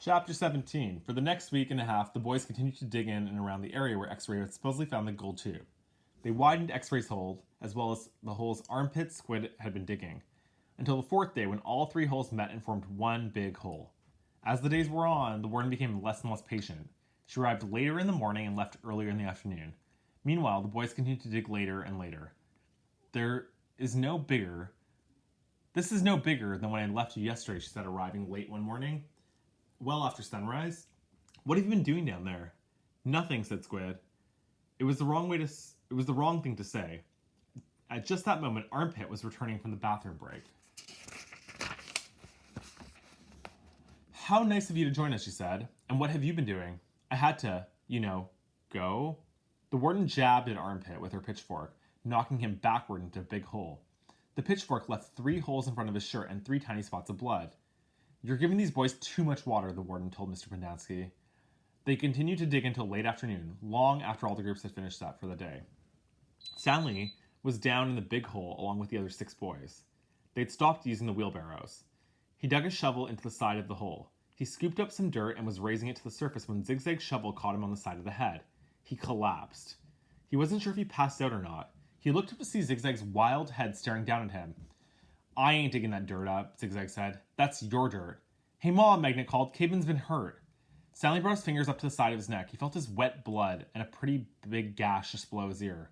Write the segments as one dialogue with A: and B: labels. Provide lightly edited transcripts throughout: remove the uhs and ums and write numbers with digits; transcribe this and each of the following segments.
A: Chapter 17. For the next week and a half, the boys continued to dig in and around the area where X-Ray had supposedly found the gold tube. They widened X-Ray's hole, as well as the holes Armpit Squid had been digging, until the fourth day when all three holes met and formed one big hole. As the days wore on, the warden became less and less patient. She arrived later in the morning and left earlier in the afternoon. Meanwhile, the boys continued to dig later and later. This is no bigger than when I left you yesterday, she said, arriving late one morning, well after sunrise. What have you been doing down there? Nothing, said Squid. It was the wrong thing to say. At just that moment, Armpit was returning from the bathroom break. How nice of you to join us, she said. And what have you been doing? I had to, go. The warden jabbed at Armpit with her pitchfork, knocking him backward into a big hole. The pitchfork left 3 holes in front of his shirt and 3 tiny spots of blood. You're giving these boys too much water, the warden told Mr. Pendanski. They continued to dig until late afternoon, long after all the groups had finished up for the day. Stanley was down in the big hole along with the other 6 boys. They'd stopped using the wheelbarrows. He dug a shovel into the side of the hole. He scooped up some dirt and was raising it to the surface when Zigzag's shovel caught him on the side of the head. He collapsed. He wasn't sure if he passed out or not. He looked up to see Zigzag's wild head staring down at him. I ain't digging that dirt up, Zigzag said. That's your dirt. Hey, Mom, Magnet called. Caveman's been hurt. Stanley brought his fingers up to the side of his neck. He felt his wet blood and a pretty big gash just below his ear.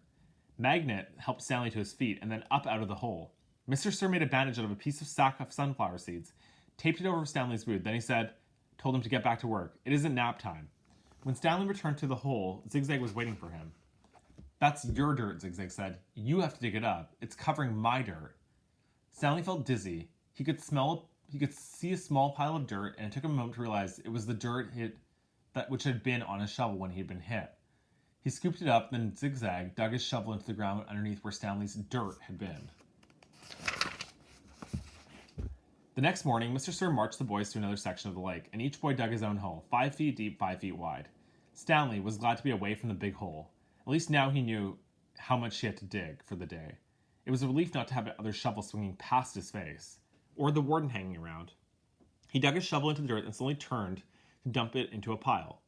A: Magnet helped Stanley to his feet and then up out of the hole. Mr. Sir made a bandage out of a piece of sack of sunflower seeds, taped it over Stanley's wound. Then he told him to get back to work. It isn't nap time. When Stanley returned to the hole, Zigzag was waiting for him. That's your dirt, Zigzag said. You have to dig it up. It's covering my dirt. Stanley felt dizzy. He could see a small pile of dirt, and it took him a moment to realize it was the dirt which had been on his shovel when he had been hit. He scooped it up, then Zigzag dug his shovel into the ground underneath where Stanley's dirt had been. The next morning, Mr. Sir marched the boys to another section of the lake, and each boy dug his own hole, 5 feet deep, 5 feet wide. Stanley was glad to be away from the big hole. At least now he knew how much he had to dig for the day. It was a relief not to have other shovel swinging past his face, or the warden hanging around. He dug his shovel into the dirt and slowly turned to dump it into a pile.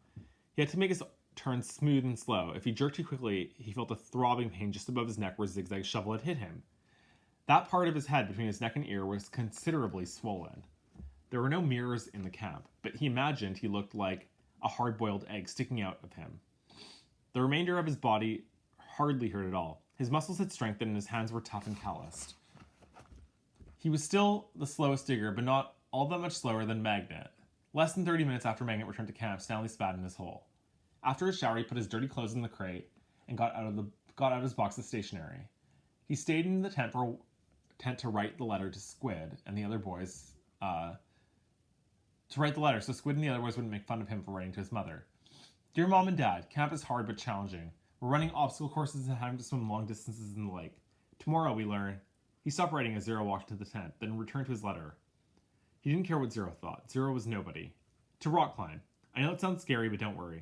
A: He had to make his turn smooth and slow. If he jerked too quickly, he felt a throbbing pain just above his neck where Zigzag's shovel had hit him. That part of his head between his neck and ear was considerably swollen. There were no mirrors in the camp, but he imagined he looked like a hard-boiled egg sticking out of him. The remainder of his body hardly hurt at all. His muscles had strengthened and his hands were tough and calloused. He was still the slowest digger, but not all that much slower than Magnet. Less than 30 minutes after Magnet returned to camp, Stanley spat in his hole. After his shower, he put his dirty clothes in the crate and got out his box of stationery. He stayed in the tent to write the letter to Squid and the other boys, so Squid and the other boys wouldn't make fun of him for writing to his mother. Dear Mom and Dad, camp is hard but challenging. We're running obstacle courses and having to swim long distances in the lake. Tomorrow we learn. He stopped writing as Zero walked to the tent, then returned to his letter. He didn't care what Zero thought. Zero was nobody. To rock climb. I know it sounds scary, but don't worry.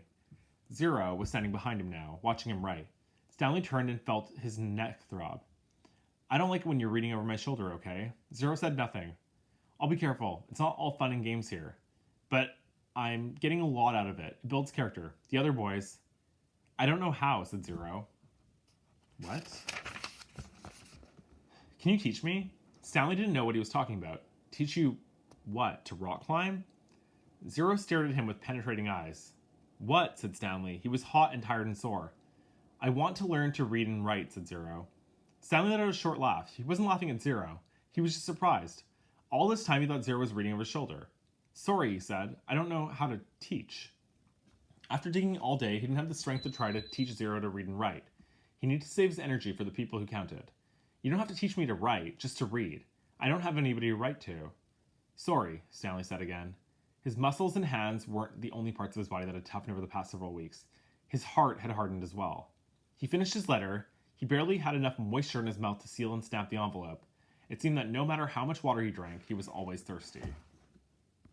A: Zero was standing behind him now, watching him write. Stanley turned and felt his neck throb. I don't like it when you're reading over my shoulder, okay? Zero said nothing. I'll be careful. It's not all fun and games here. But I'm getting a lot out of it. It builds character. The other boys... I don't know how, said Zero. What? Can you teach me? Stanley didn't know what he was talking about. Teach you what? To rock climb? Zero stared at him with penetrating eyes. What? Said Stanley. He was hot and tired and sore. I want to learn to read and write, said Zero. Stanley let out a short laugh. He wasn't laughing at Zero. He was just surprised. All this time he thought Zero was reading over his shoulder. Sorry, he said. I don't know how to teach. After digging all day, he didn't have the strength to try to teach Zero to read and write. He needed to save his energy for the people who counted. You don't have to teach me to write, just to read. I don't have anybody to write to. Sorry, Stanley said again. His muscles and hands weren't the only parts of his body that had toughened over the past several weeks. His heart had hardened as well. He finished his letter. He barely had enough moisture in his mouth to seal and stamp the envelope. It seemed that no matter how much water he drank, he was always thirsty.